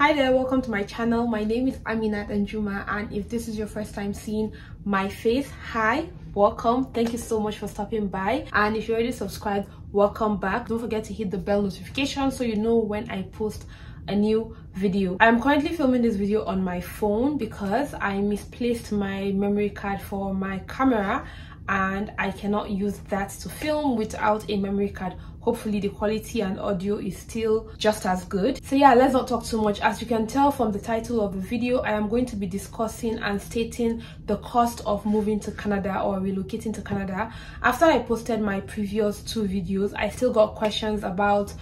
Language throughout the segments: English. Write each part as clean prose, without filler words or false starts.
Hi there, welcome to my channel. My name is Amina Danjuma, and if this is your first time seeing my face, hi, welcome. Thank you so much for stopping by, and if you already subscribed, welcome back. Don't forget to hit the bell notification so you know when I post a new video. I'm currently filming this video on my phone because I misplaced my memory card for my camera and I cannot use that to film without a memory card. Hopefully the quality and audio is still just as good. So yeah, let's not talk too much. As you can tell from the title of the video, I am going to be discussing and stating the cost of moving to Canada or relocating to Canada. After I posted my previous two videos, I still got questions about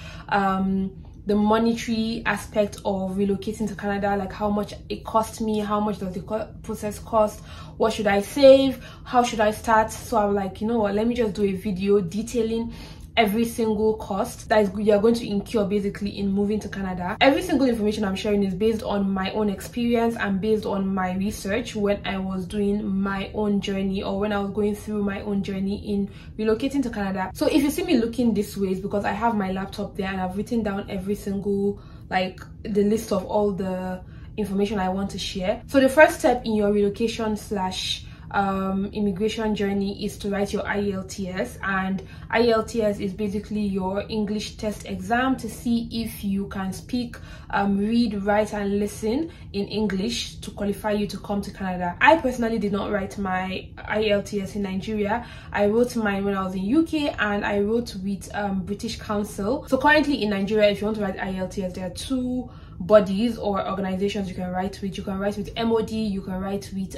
the monetary aspect of relocating to Canada, like how much it cost me, how much does the process cost, what should I save, how should I start. So I'm like, you know what, let me just do a video detailing every single cost that you're going to incur basically in moving to Canada. Every single information I'm sharing is based on my own experience and based on my research when I was doing my own journey, or when I was going through my own journey in relocating to Canada. So if you see me looking this way, it's because I have my laptop there and I've written down every single, like, the list of all the information I want to share. So the first step in your relocation slash immigration journey is to write your IELTS, and IELTS is basically your English test exam to see if you can speak, read, write and listen in English to qualify you to come to Canada. I personally did not write my IELTS in Nigeria. I wrote mine when I was in UK, and I wrote with British Council. So currently in Nigeria, if you want to write IELTS, there are two bodies or organizations you can write with. You can write with MOD, you can write with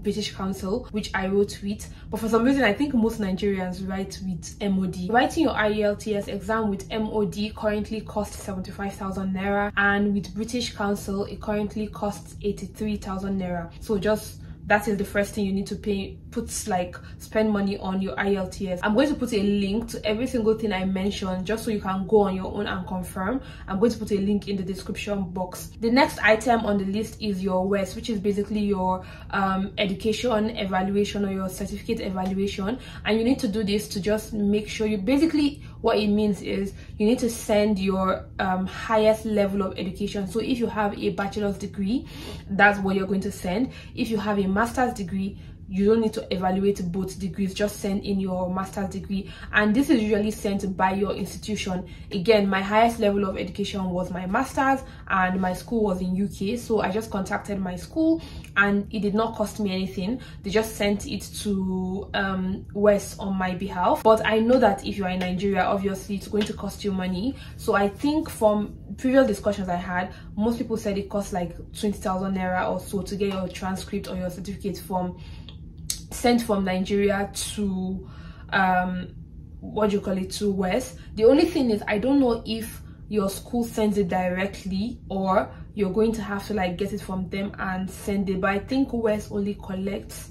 British Council, which I wrote with, but for some reason I think most Nigerians write with MOD. Writing your IELTS exam with MOD currently costs 75,000 naira, and with British Council it currently costs 83,000 naira. So just that is the first thing you need to spend money on your IELTS. I'm going to put a link to every single thing I mentioned just so you can go on your own and confirm. I'm going to put a link in the description box. The next item on the list is your WES, which is basically your education evaluation or your certificate evaluation, and you need to do this to just make sure you basically, what it means is you need to send your highest level of education. So if you have a bachelor's degree, that's what you're going to send. If you have a master's degree, you don't need to evaluate both degrees, just send in your master's degree, and this is usually sent by your institution. Again, my highest level of education was my master's and my school was in UK, so I just contacted my school and it did not cost me anything. They just sent it to WES on my behalf. But I know that if you are in Nigeria, obviously it's going to cost you money. So I think from previous discussions I had, most people said it costs like 20,000 naira or so to get your transcript or your certificate sent from Nigeria to to WES. The only thing is, I don't know if your school sends it directly or you're going to have to like get it from them and send it, but I think WES only collects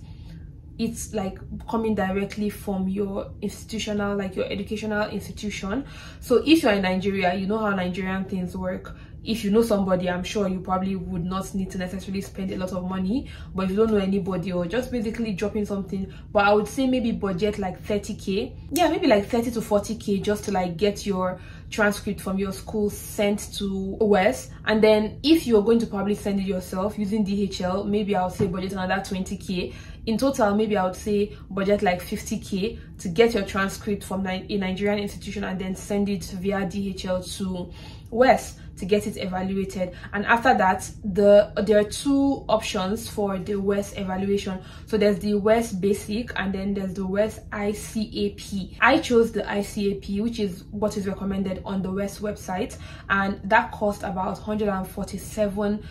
it's like coming directly from your institutional, like your educational institution. So if you're in Nigeria, you know how Nigerian things work. If you know somebody, I'm sure you probably would not need to necessarily spend a lot of money, but if you don't know anybody, or just basically dropping something, but I would say maybe budget like 30k, yeah, maybe like 30 to 40k just to like get your transcript from your school sent to WES. And then if you're going to probably send it yourself using DHL, maybe I would say budget another 20k. In total, maybe I would say budget like 50k to get your transcript from a Nigerian institution and then send it via DHL to WES to get it evaluated. And after that, there are two options for the WES evaluation. So there's the WES Basic and then there's the WES ICAP. I chose the ICAP, which is what is recommended on the WES website, and that cost about $147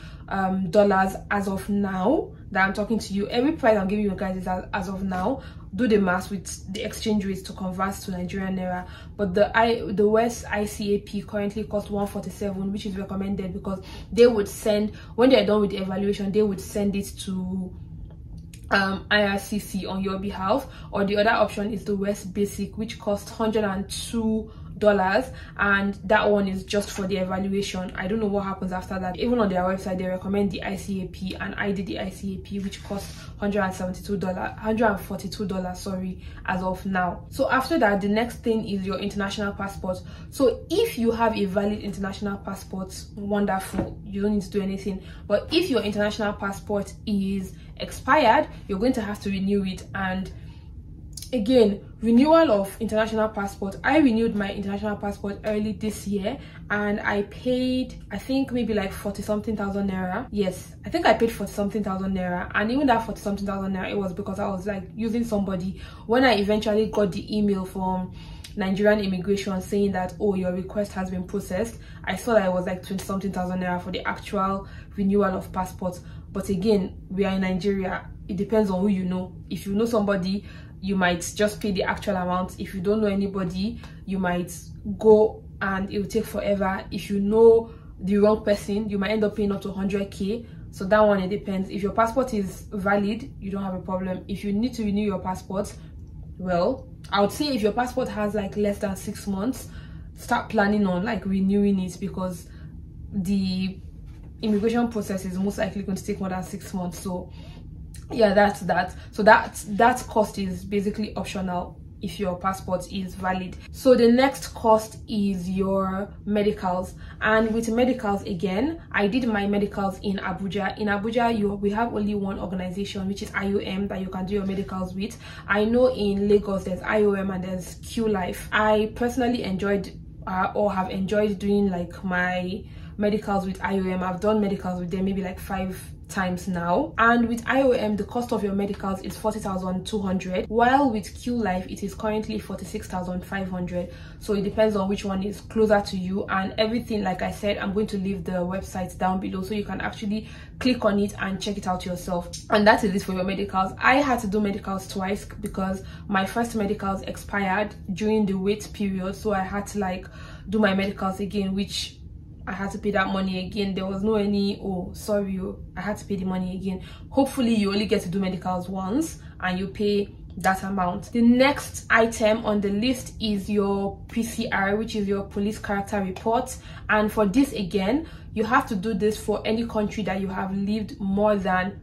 as of now that I'm talking to you. Every price I'm giving you guys is as of now. Do the math with the exchange rates to convert to Nigerian naira, but the WES ICAP currently costs 147, which is recommended because they would send, when they're done with the evaluation, they would send it to IRCC on your behalf. Or the other option is the WES Basic, which costs $102 and that one is just for the evaluation. I don't know what happens after that. Even on their website they recommend the ICAP, and I did the ICAP, which cost $142, sorry, as of now. So after that, the next thing is your international passport. So if you have a valid international passport, wonderful, you don't need to do anything. But if your international passport is expired, you're going to have to renew it. And again, renewal of international passport, I renewed my international passport early this year, and I paid, I think maybe like 40 something thousand naira. Yes, I think I paid 40 something thousand naira, and even that 40 something thousand naira, it was because I was like using somebody. When I eventually got the email from Nigerian immigration saying that, oh, your request has been processed, I saw that it was like 20 something thousand naira for the actual renewal of passport. But again, we are in Nigeria, it depends on who you know. If you know somebody, you might just pay the actual amount. If you don't know anybody, you might go and it will take forever. If you know the wrong person, you might end up paying up to 100k. So that one, it depends. If your passport is valid, you don't have a problem. If you need to renew your passport, well, I would say if your passport has like less than 6 months, start planning on like renewing it, because the immigration process is most likely going to take more than 6 months. So yeah, that's that. So that cost is basically optional if your passport is valid. So the next cost is your medicals, and with medicals, again, I did my medicals in Abuja. In Abuja, we have only one organization, which is IOM, that you can do your medicals with. I know in Lagos there's IOM and there's Q Life. I personally enjoyed or have enjoyed doing like my medicals with IOM. I've done medicals with them maybe like 5 times now, and with IOM the cost of your medicals is 40,200, while with Q Life it is currently 46,500. So it depends on which one is closer to you, and everything, like I said, I'm going to leave the websites down below so you can actually click on it and check it out yourself. And that is it for your medicals. I had to do medicals twice because my first medicals expired during the wait period, so I had to like do my medicals again, which I had to pay that money again. There was no any, oh sorry, I had to pay the money again. Hopefully you only get to do medicals once and you pay that amount. The next item on the list is your PCR, which is your police character report. And for this, again, you have to do this for any country that you have lived more than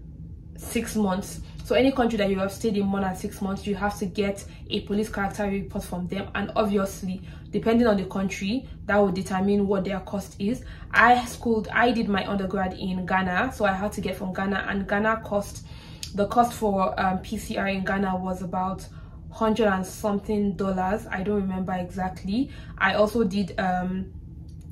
6 months. So any country that you have stayed in more than 6 months, you have to get a police character report from them. And obviously, depending on the country, that will determine what their cost is. I did my undergrad in Ghana, so I had to get from Ghana, and Ghana the cost for PCR in Ghana was about $100 and something. I don't remember exactly. I also did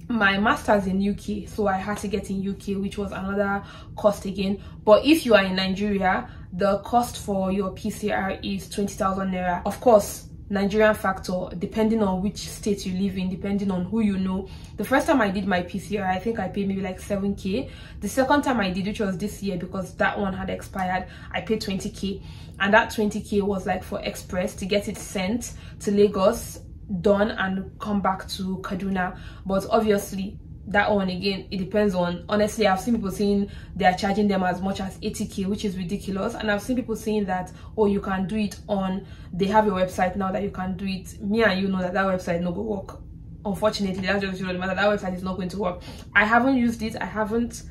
my master's in UK, so I had to get in UK, which was another cost again. But if you are in Nigeria, the cost for your PCR is 20,000 naira. Of course, Nigerian factor, depending on which state you live in, depending on who you know. The first time I did my PCR, I think I paid maybe like 7k. The second time I did, which was this year because that one had expired, I paid 20k, and that 20k was like for express to get it sent to Lagos, done, and come back to Kaduna. But obviously that one, again, it depends on, honestly, I've seen people saying they are charging them as much as 80k, which is ridiculous. And I've seen people saying that, oh, you can do it on, they have your website now that you can do it. Me and you know that website no go work. Unfortunately, that's just the matter. That website is not going to work. I haven't used it. I haven't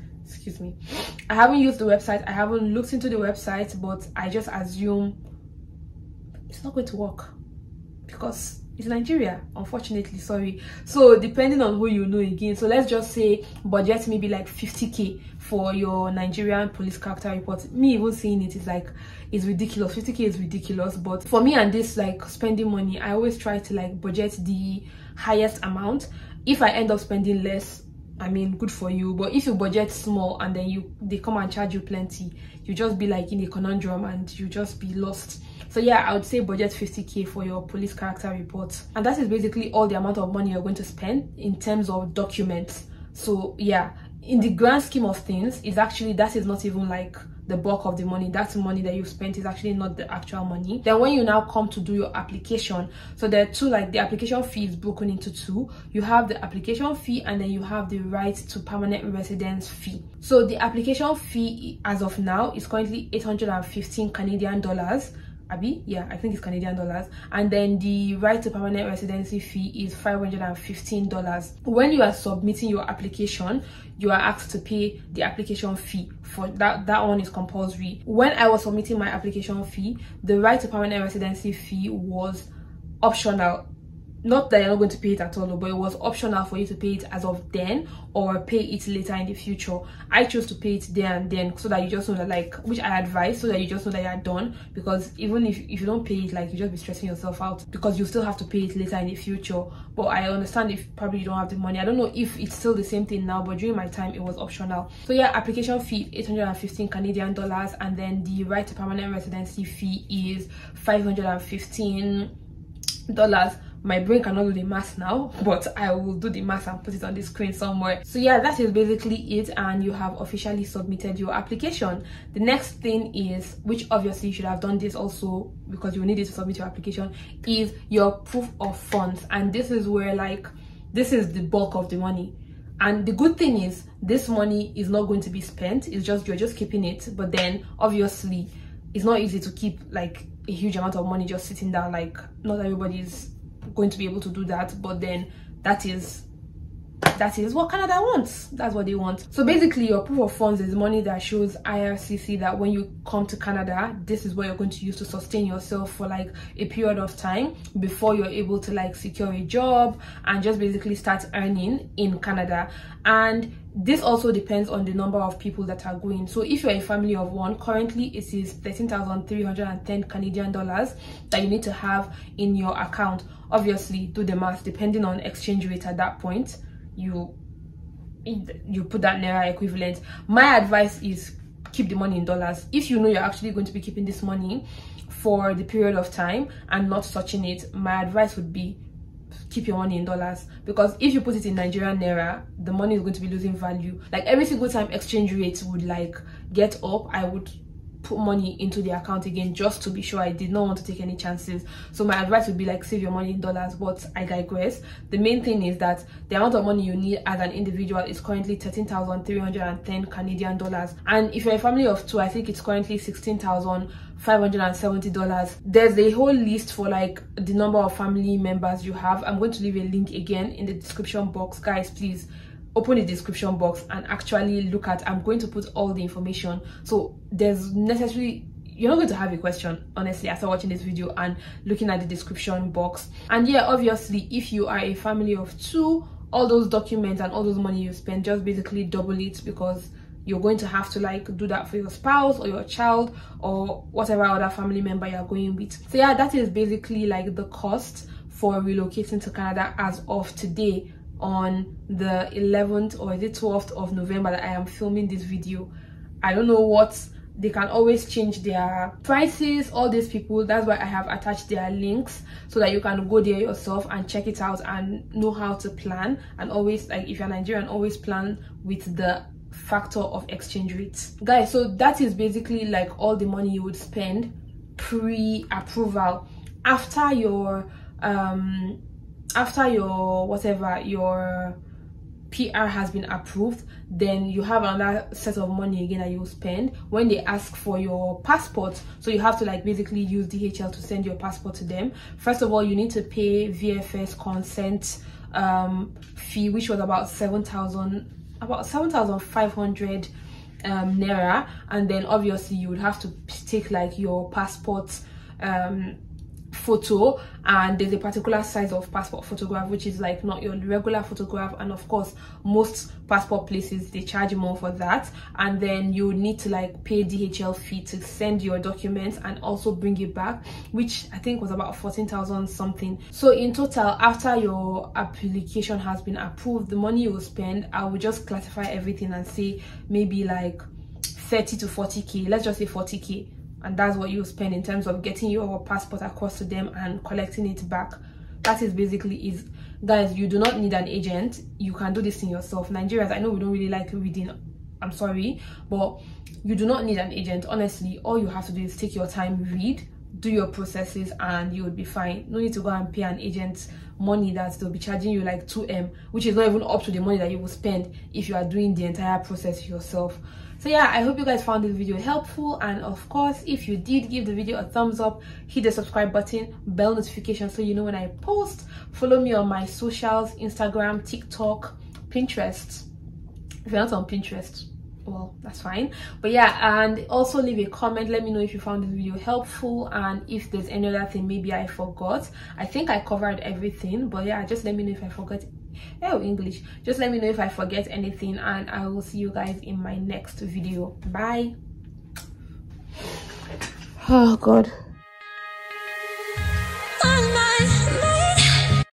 used the website. I haven't looked into the website, but I just assume it's not going to work because it's Nigeria, unfortunately, sorry. So depending on who you know, again, so let's just say budget maybe like 50k for your Nigerian police character report. Me even seeing it is like, it's ridiculous. 50k is ridiculous. But for me and this like spending money, I always try to like budget the highest amount. If I end up spending less, I mean, good for you. But if you budget small and then they come and charge you plenty, you just be like in a conundrum and you just be lost. So yeah, I would say budget 50k for your police character report, and that is basically all the amount of money you're going to spend in terms of documents. So yeah, in the grand scheme of things, that is not even like the bulk of the money. That's money that you've spent, is actually not the actual money. Then when you now come to do your application, so there are two, like the application fee is broken into two. You have the application fee and then you have the right to permanent residence fee. So the application fee as of now is currently 815 Canadian dollars. Abby, yeah, I think it's Canadian dollars. And then the right to permanent residency fee is $515. When you are submitting your application, you are asked to pay the application fee. For that one is compulsory. When I was submitting my application fee, the right to permanent residency fee was optional. Not that you're not going to pay it at all, but it was optional for you to pay it as of then or pay it later in the future. I chose to pay it there and then, so that you just know that, like, which I advise, so that you just know that you're done. Because even if you don't pay it, like, you just be stressing yourself out, because you still have to pay it later in the future. But I understand if probably you don't have the money. I don't know if it's still the same thing now, but during my time it was optional. So yeah, application fee 815 Canadian dollars, and then the right to permanent residency fee is $515. My brain cannot do the math now, but I will do the math and put it on the screen somewhere. So yeah, that is basically it, and you have officially submitted your application. The next thing is, which obviously you should have done this also because you need it to submit your application, is your proof of funds. And this is where, like, this is the bulk of the money. And the good thing is, this money is not going to be spent. It's just, you're just keeping it. But then obviously it's not easy to keep like a huge amount of money just sitting down. Like, not everybody's going to be able to do that, but then that is what Canada wants. That's what they want. So basically, your proof of funds is money that shows IRCC that when you come to Canada, this is what you're going to use to sustain yourself for like a period of time before you're able to like secure a job and just basically start earning in Canada. And this also depends on the number of people that are going. So if you're a family of one, currently it is 13,310 Canadian dollars that you need to have in your account. Obviously, do the math. Depending on exchange rate at that point, you put that naira equivalent. My advice is keep the money in dollars. If you know you're actually going to be keeping this money for the period of time and not touching it, my advice would be keep your money in dollars, because if you put it in Nigerian naira, the money is going to be losing value. Like, every single time exchange rates would like get up, I would put money into the account again just to be sure. I did not want to take any chances. So my advice would be like, save your money in dollars. But I digress. The main thing is that the amount of money you need as an individual is currently 13,310 Canadian dollars, and if you're a family of two, I think it's currently $16,570. There's a whole list for like the number of family members you have. I'm going to leave a link again in the description box. Guys, please open the description box and actually look at, I'm going to put all the information. So there's necessarily, you're not going to have a question, honestly, after watching this video and looking at the description box. And yeah, obviously, if you are a family of two, all those documents and all those money you spend, just basically double it, because you're going to have to like do that for your spouse or your child or whatever other family member you're going with. So yeah, that is basically like the cost for relocating to Canada as of today, on the 11th or is it 12th of November that I am filming this video. I don't know what, they can always change their prices, all these people. That's why I have attached their links so that you can go there yourself and check it out and know how to plan. And always, like, if you're Nigerian, always plan with the factor of exchange rates, guys. So that is basically like all the money you would spend pre-approval. After your whatever, your PR has been approved, then you have another set of money again that you will spend when they ask for your passport. So you have to like basically use DHL to send your passport to them. First of all, you need to pay VFS consent fee, which was about 7,500 naira, and then obviously you would have to take like your passport photo, and there's a particular size of passport photograph which is like not your regular photograph, and of course most passport places they charge more for that. And then you need to like pay DHL fee to send your documents and also bring it back, which I think was about 14,000 something. So in total, after your application has been approved, the money you will spend, I will just classify everything and say maybe like 30 to 40k, let's just say 40k. And that's what you spend in terms of getting your passport across to them and collecting it back. That is basically it. Guys, you do not need an agent. You can do this in yourself. Nigerians, I know we don't really like reading, I'm sorry, but you do not need an agent. Honestly, all you have to do is take your time, read, do your processes, and you would be fine. No need to go and pay an agent money that they'll be charging you like 2M, which is not even up to the money that you will spend if you are doing the entire process yourself. So yeah, I hope you guys found this video helpful, and of course, if you did, give the video a thumbs up, hit the subscribe button, bell notification so you know when I post. Follow me on my socials, Instagram, TikTok, Pinterest. If you're not on Pinterest, well, that's fine. But yeah, and also leave a comment. Let me know if you found this video helpful, and if there's any other thing maybe I forgot. I think I covered everything, but yeah, just let me know if I forgot. English, just let me know if I forget anything, and I will see you guys in my next video. Bye. Oh god.